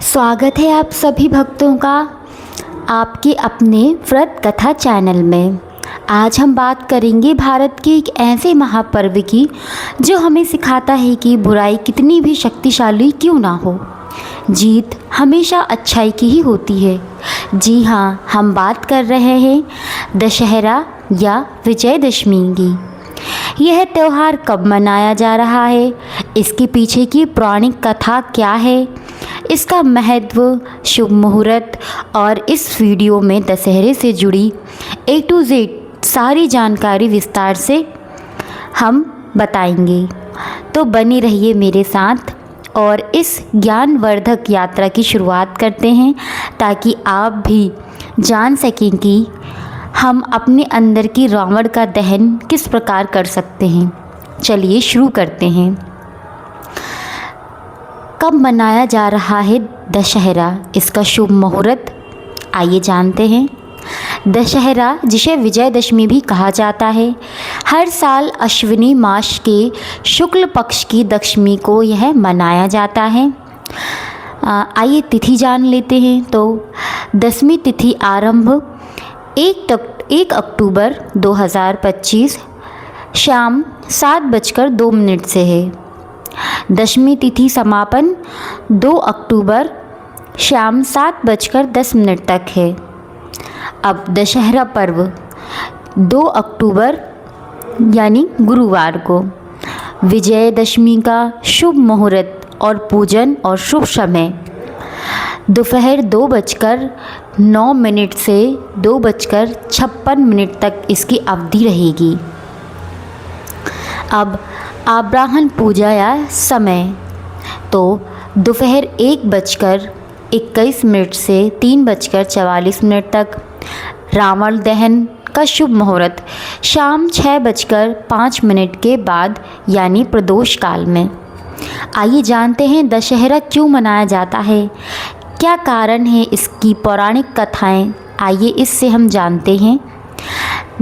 स्वागत है आप सभी भक्तों का आपके अपने व्रत कथा चैनल में। आज हम बात करेंगे भारत के एक ऐसे महापर्व की जो हमें सिखाता है कि बुराई कितनी भी शक्तिशाली क्यों ना हो, जीत हमेशा अच्छाई की ही होती है। जी हाँ, हम बात कर रहे हैं दशहरा या विजयदशमी की। यह त्यौहार कब मनाया जा रहा है, इसके पीछे की पौराणिक कथा क्या है, इसका महत्व, शुभ मुहूर्त और इस वीडियो में दशहरे से जुड़ी A to Z सारी जानकारी विस्तार से हम बताएंगे। तो बने रहिए मेरे साथ और इस ज्ञानवर्धक यात्रा की शुरुआत करते हैं ताकि आप भी जान सकें कि हम अपने अंदर की रावण का दहन किस प्रकार कर सकते हैं। चलिए शुरू करते हैं। कब मनाया जा रहा है दशहरा, इसका शुभ मुहूर्त आइए जानते हैं। दशहरा, जिसे विजयदशमी भी कहा जाता है, हर साल अश्विनी मास के शुक्ल पक्ष की दशमी को यह मनाया जाता है। आइए तिथि जान लेते हैं। तो दसवीं तिथि आरंभ 1 अक्टूबर 2025 शाम 7:02 से है। दशमी तिथि समापन 2 अक्टूबर शाम 7:10 तक है। अब दशहरा पर्व 2 अक्टूबर यानी गुरुवार को। विजयदशमी का शुभ मुहूर्त और पूजन और शुभ समय दोपहर 2:09 से 2:56 तक इसकी अवधि रहेगी। अब आब्राहन पूजा या समय तो दोपहर 1:21 से 3:44 तक। रावण दहन का शुभ मुहूर्त शाम 6:05 के बाद यानी प्रदोष काल में। आइए जानते हैं दशहरा क्यों मनाया जाता है, क्या कारण है इसकी पौराणिक कथाएं, आइए इससे हम जानते हैं।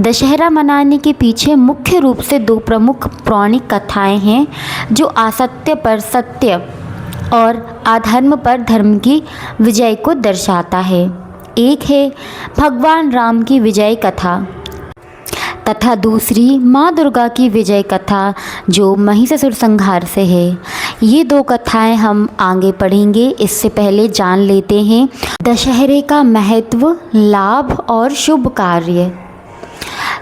दशहरा मनाने के पीछे मुख्य रूप से 2 प्रमुख पौराणिक कथाएं हैं जो असत्य पर सत्य और अधर्म पर धर्म की विजय को दर्शाता है। एक है भगवान राम की विजय कथा तथा दूसरी माँ दुर्गा की विजय कथा जो महिषासुर संहार से है। ये 2 कथाएं हम आगे पढ़ेंगे। इससे पहले जान लेते हैं दशहरे का महत्व, लाभ और शुभ कार्य।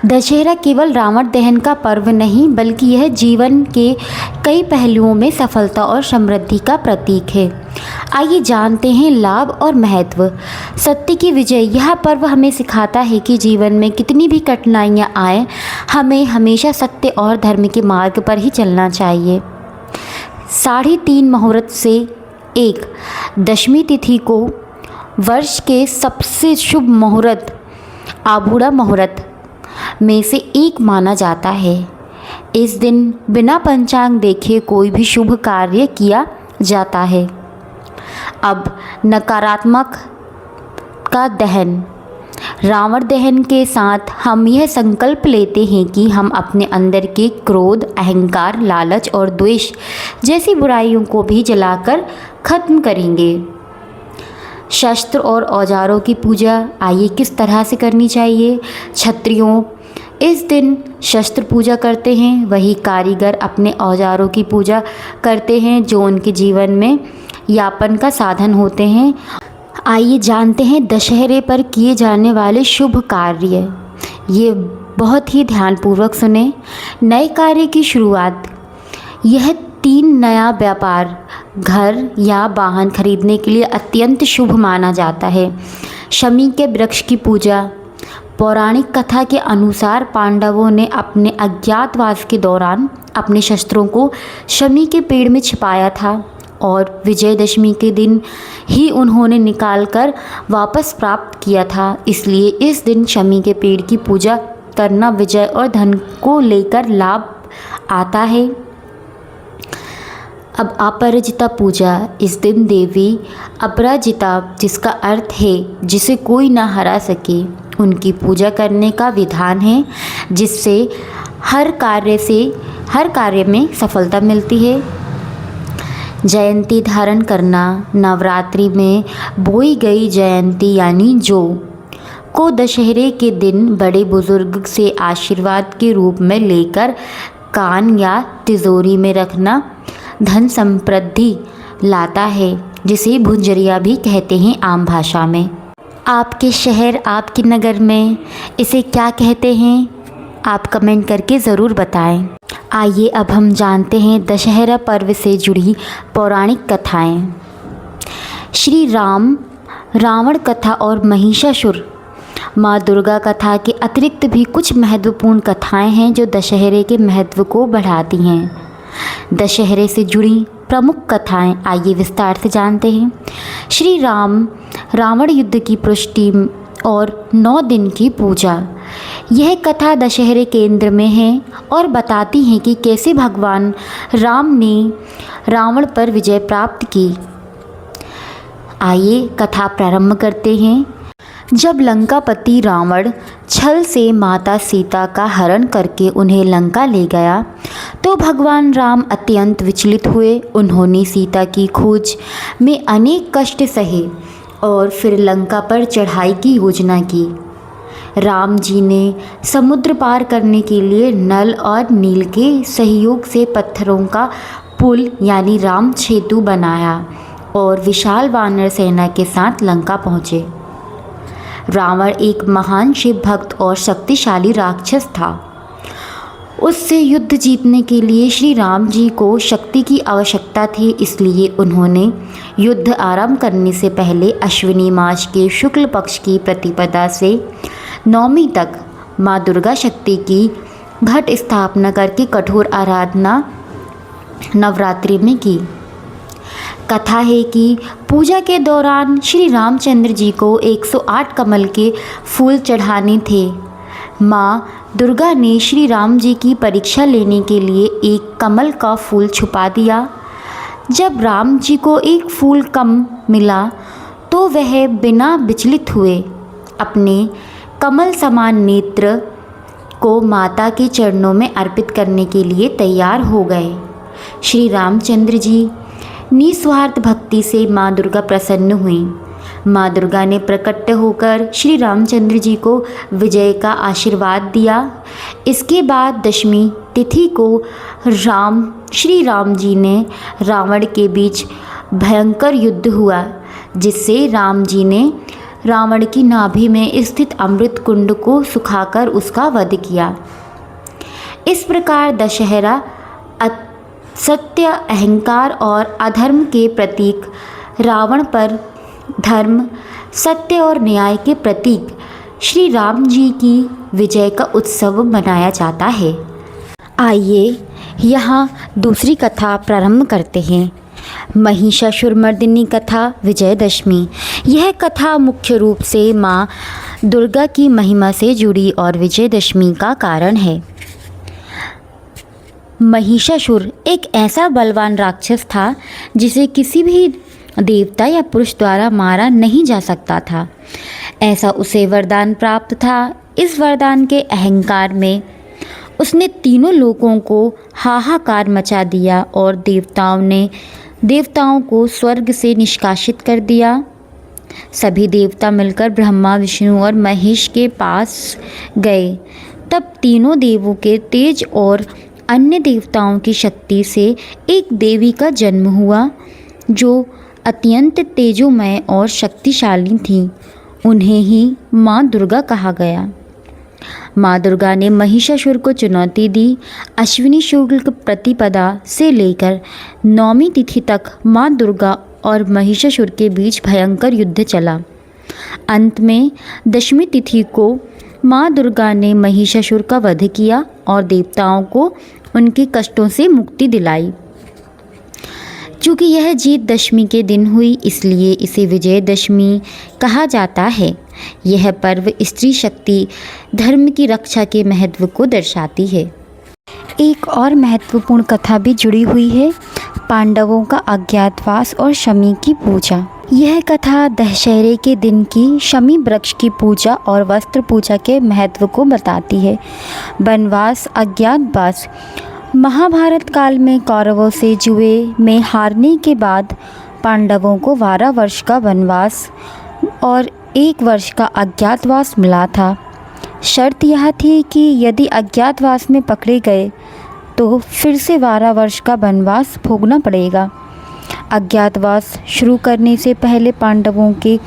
दशहरा केवल रावण दहन का पर्व नहीं बल्कि यह जीवन के कई पहलुओं में सफलता और समृद्धि का प्रतीक है। आइए जानते हैं लाभ और महत्व। सत्य की विजय, यह पर्व हमें सिखाता है कि जीवन में कितनी भी कठिनाइयाँ आए, हमें हमेशा सत्य और धर्म के मार्ग पर ही चलना चाहिए। 3:30 मुहूर्त से 1 दशमी तिथि को वर्ष के सबसे शुभ मुहूर्त आभूड़ा मुहूर्त में से एक माना जाता है। इस दिन बिना पंचांग देखे कोई भी शुभ कार्य किया जाता है। अब नकारात्मक का दहन। रावण दहन के साथ हम यह संकल्प लेते हैं कि हम अपने अंदर के क्रोध, अहंकार, लालच और द्वेष जैसी बुराइयों को भी जलाकर खत्म करेंगे। शस्त्र और औजारों की पूजा, आइए किस तरह से करनी चाहिए। क्षत्रियों इस दिन शस्त्र पूजा करते हैं, वही कारीगर अपने औजारों की पूजा करते हैं जो उनके जीवन में यापन का साधन होते हैं। आइए जानते हैं दशहरे पर किए जाने वाले शुभ कार्य। ये बहुत ही ध्यानपूर्वक सुने। नए कार्य की शुरुआत, यह 3 नया व्यापार, घर या वाहन खरीदने के लिए अत्यंत शुभ माना जाता है। शमी के वृक्ष की पूजा। पौराणिक कथा के अनुसार पांडवों ने अपने अज्ञातवास के दौरान अपने शस्त्रों को शमी के पेड़ में छिपाया था और विजयदशमी के दिन ही उन्होंने निकालकर वापस प्राप्त किया था। इसलिए इस दिन शमी के पेड़ की पूजा करना विजय और धन को लेकर लाभ आता है। अब अपराजिता पूजा। इस दिन देवी अपराजिता, जिसका अर्थ है जिसे कोई ना हरा सके, उनकी पूजा करने का विधान है जिससे हर कार्य में सफलता मिलती है। जयंती धारण करना, नवरात्रि में बोई गई जयंती यानी जौ को दशहरे के दिन बड़े बुजुर्ग से आशीर्वाद के रूप में लेकर कान या तिजोरी में रखना धन समृद्धि लाता है, जिसे भुंजरिया भी कहते हैं आम भाषा में। आपके शहर, आपके नगर में इसे क्या कहते हैं, आप कमेंट करके ज़रूर बताएं। आइए अब हम जानते हैं दशहरा पर्व से जुड़ी पौराणिक कथाएं। श्री राम रावण कथा और महिषासुर माँ दुर्गा कथा के अतिरिक्त भी कुछ महत्वपूर्ण कथाएं हैं जो दशहरे के महत्व को बढ़ाती हैं। दशहरे से जुड़ी प्रमुख कथाएं आइए विस्तार से जानते हैं। श्री राम रावण युद्ध की पुष्टि और 9 दिन की पूजा। यह कथा दशहरे केंद्र में है और बताती है कि कैसे भगवान राम ने रावण पर विजय प्राप्त की। आइए कथा प्रारंभ करते हैं। जब लंकापति रावण छल से माता सीता का हरण करके उन्हें लंका ले गया तो भगवान राम अत्यंत विचलित हुए। उन्होंने सीता की खोज में अनेक कष्ट सहे और फिर लंका पर चढ़ाई की योजना की। राम जी ने समुद्र पार करने के लिए नल और नील के सहयोग से पत्थरों का पुल यानी राम सेतु बनाया और विशाल वानर सेना के साथ लंका पहुँचे। रावण एक महान शिव भक्त और शक्तिशाली राक्षस था। उससे युद्ध जीतने के लिए श्री राम जी को शक्ति की आवश्यकता थी, इसलिए उन्होंने युद्ध आरंभ करने से पहले अश्विनी मास के शुक्ल पक्ष की प्रतिपदा से नवमी तक माँ दुर्गा शक्ति की घट स्थापना करके कठोर आराधना नवरात्रि में की। कथा है कि पूजा के दौरान श्री रामचंद्र जी को 108 कमल के फूल चढ़ाने थे। माँ दुर्गा ने श्री राम जी की परीक्षा लेने के लिए एक कमल का फूल छुपा दिया। जब राम जी को एक फूल कम मिला तो वह बिना विचलित हुए अपने कमल समान नेत्र को माता के चरणों में अर्पित करने के लिए तैयार हो गए। श्री रामचंद्र जी निस्वार्थ भक्ति से माँ दुर्गा प्रसन्न हुई। माँ दुर्गा ने प्रकट होकर श्री रामचंद्र जी को विजय का आशीर्वाद दिया। इसके बाद दशमी तिथि को श्री राम जी ने रावण के बीच भयंकर युद्ध हुआ, जिससे राम जी ने रावण की नाभि में स्थित अमृत कुंड को सुखाकर उसका वध किया। इस प्रकार दशहरा सत्य, अहंकार और अधर्म के प्रतीक, रावण पर धर्म, सत्य और न्याय के प्रतीक श्री राम जी की विजय का उत्सव मनाया जाता है। आइए यहाँ दूसरी कथा प्रारंभ करते हैं। महिषासुर मर्दिनी कथा, विजयदशमी। यह कथा मुख्य रूप से माँ दुर्गा की महिमा से जुड़ी और विजयदशमी का कारण है। महिषासुर एक ऐसा बलवान राक्षस था जिसे किसी भी देवता या पुरुष द्वारा मारा नहीं जा सकता था। ऐसा उसे वरदान प्राप्त था। इस वरदान के अहंकार में उसने तीनों लोकों को हाहाकार मचा दिया और देवताओं को स्वर्ग से निष्कासित कर दिया। सभी देवता मिलकर ब्रह्मा, विष्णु और महेश के पास गए। तब तीनों देवों के तेज और अन्य देवताओं की शक्ति से एक देवी का जन्म हुआ जो अत्यंत तेजोमय और शक्तिशाली थी। उन्हें ही माँ दुर्गा कहा गया। माँ दुर्गा ने महिषासुर को चुनौती दी। अश्विनी शुक्ल प्रतिपदा से लेकर नौमी तिथि तक माँ दुर्गा और महिषासुर के बीच भयंकर युद्ध चला। अंत में दशमी तिथि को माँ दुर्गा ने महिषासुर का वध किया और देवताओं को उनके कष्टों से मुक्ति दिलाई। चूँकि यह जीत दशमी के दिन हुई, इसलिए इसे विजयदशमी कहा जाता है। यह पर्व स्त्री शक्ति, धर्म की रक्षा के महत्व को दर्शाती है। एक और महत्वपूर्ण कथा भी जुड़ी हुई है, पांडवों का अज्ञातवास और शमी की पूजा। यह कथा दशहरे के दिन की शमी वृक्ष की पूजा और वस्त्र पूजा के महत्व को बताती है। वनवास, अज्ञातवास महाभारत काल में कौरवों से जुए में हारने के बाद पांडवों को 12 वर्ष का वनवास और 1 वर्ष का अज्ञातवास मिला था। शर्त यह थी कि यदि अज्ञातवास में पकड़े गए तो फिर से 12 वर्ष का वनवास भोगना पड़ेगा। अज्ञातवास शुरू करने से पहले पांडवों के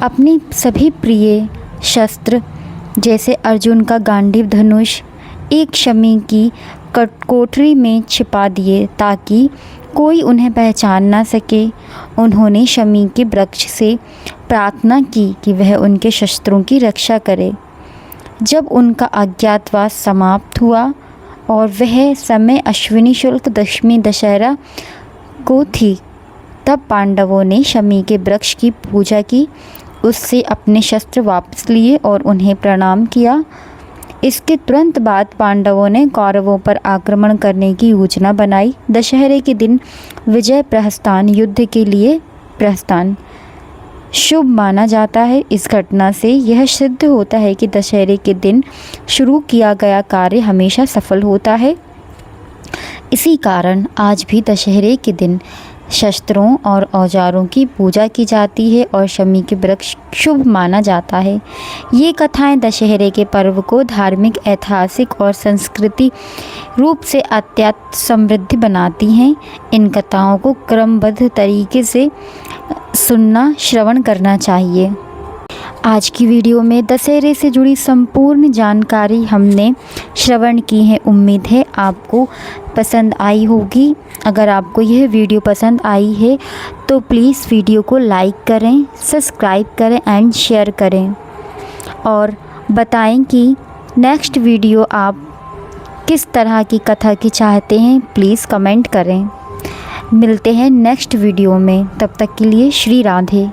अपनी सभी प्रिय शस्त्र जैसे अर्जुन का गांडीव धनुष एक शमी की कोठरी में छिपा दिए ताकि कोई उन्हें पहचान ना सके। उन्होंने शमी के वृक्ष से प्रार्थना की कि वह उनके शस्त्रों की रक्षा करे। जब उनका अज्ञातवास समाप्त हुआ और वह समय अश्विनी शुक्ल दशमी दशहरा को थी, तब पांडवों ने शमी के वृक्ष की पूजा की, उससे अपने शस्त्र वापस लिए और उन्हें प्रणाम किया। इसके तुरंत बाद पांडवों ने कौरवों पर आक्रमण करने की योजना बनाई। दशहरे के दिन विजय प्रस्थान युद्ध के लिए प्रस्थान शुभ माना जाता है। इस घटना से यह सिद्ध होता है कि दशहरे के दिन शुरू किया गया कार्य हमेशा सफल होता है। इसी कारण आज भी दशहरे के दिन शस्त्रों और औजारों की पूजा की जाती है और शमी के वृक्ष शुभ माना जाता है। ये कथाएं दशहरे के पर्व को धार्मिक, ऐतिहासिक और संस्कृति रूप से अत्यंत समृद्ध बनाती हैं। इन कथाओं को क्रमबद्ध तरीके से सुनना, श्रवण करना चाहिए। आज की वीडियो में दशहरे से जुड़ी संपूर्ण जानकारी हमने श्रवण की है। उम्मीद है आपको पसंद आई होगी। अगर आपको यह वीडियो पसंद आई है तो प्लीज़ वीडियो को लाइक करें, सब्सक्राइब करें एंड शेयर करें और बताएं कि नेक्स्ट वीडियो आप किस तरह की कथा की चाहते हैं। प्लीज़ कमेंट करें। मिलते हैं नेक्स्ट वीडियो में, तब तक के लिए श्री राधे।